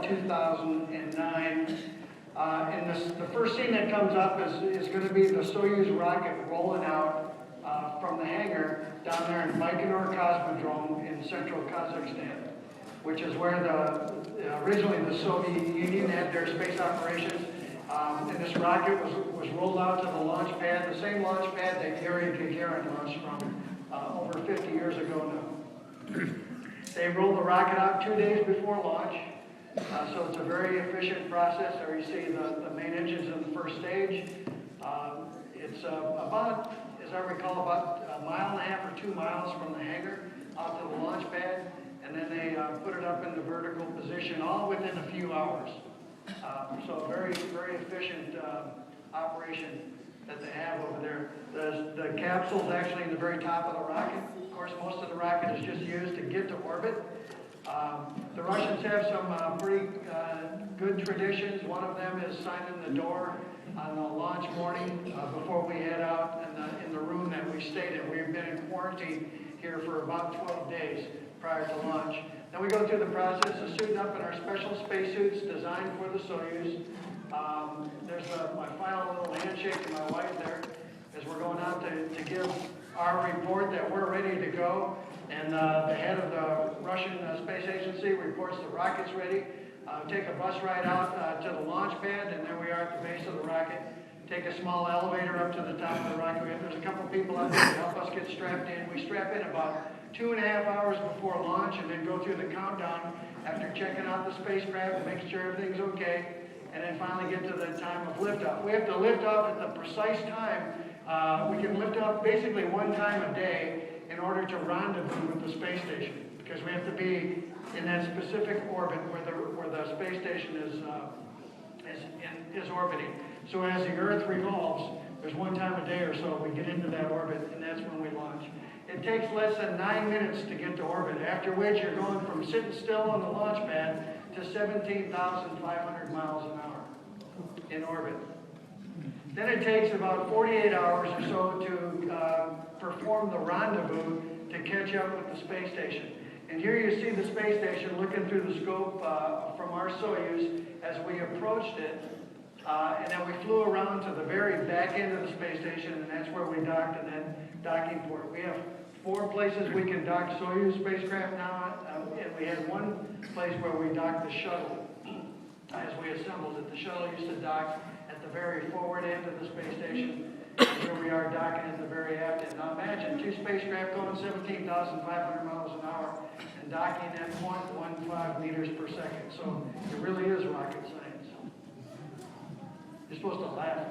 2009. And the first scene that comes up is going to be the Soyuz rocket rolling out from the hangar down there in Baikonur Cosmodrome in central Kazakhstan, which is where originally the Soviet Union had their space operations. And this rocket was rolled out to the launch pad, the same launch pad that Yuri Gagarin launched from over 50 years ago now. They rolled the rocket out 2 days before launch, so it's a very efficient process. There you see the main engines in the first stage. It's about, as I recall, about a mile and a half or 2 miles from the hangar out to the launch pad, and then they put it up into vertical position all within a few hours. So very, very efficient operation that they have over there. The capsule's actually in the very top of the rocket. Of course, most of the rocket is just used to get to orbit. The Russians have some pretty good traditions. One of them is signing the door on the launch morning before we head out in the room that we stayed in. We've been in quarantine here for about 12 days prior to launch. Then we go through the process of suiting up in our special spacesuits designed for the Soyuz. There's my final little handshake to my wife there as we're going out to give our report that we're ready to go. And the head of the Russian Space Agency reports the rocket's ready. Take a bus ride out to the launch pad, and there we are at the base of the rocket. Take a small elevator up to the top of the rocket. There's a couple people out there to help us get strapped in. We strap in about 2.5 hours before launch and then go through the countdown after checking out the spacecraft and making sure everything's okay, and then finally get to the time of liftoff. We have to lift off at the precise time. We can lift off basically one time a day in order to rendezvous with the space station, because we have to be in that specific orbit where the space station is orbiting. So as the Earth revolves, there's one time a day or so we get into that orbit, and that's when we launch. It takes less than 9 minutes to get to orbit, after which you're going from sitting still on the launch pad to 17,500 miles an hour in orbit. Then it takes about 48 hours or so to perform the rendezvous to catch up with the space station. And here you see the space station looking through the scope from our Soyuz as we approached it. And then we flew around to the very back end of the space station, and that's where we docked in that docking port. We have 4 places we can dock Soyuz spacecraft now, and we had one place where we docked the shuttle as we assembled it. The shuttle used to dock at the very forward end of the space station, and here we are docking at the very aft end. Now imagine 2 spacecraft going 17,500 miles an hour and docking at 0.15 meters per second. So it really is rocket science. You're supposed to laugh.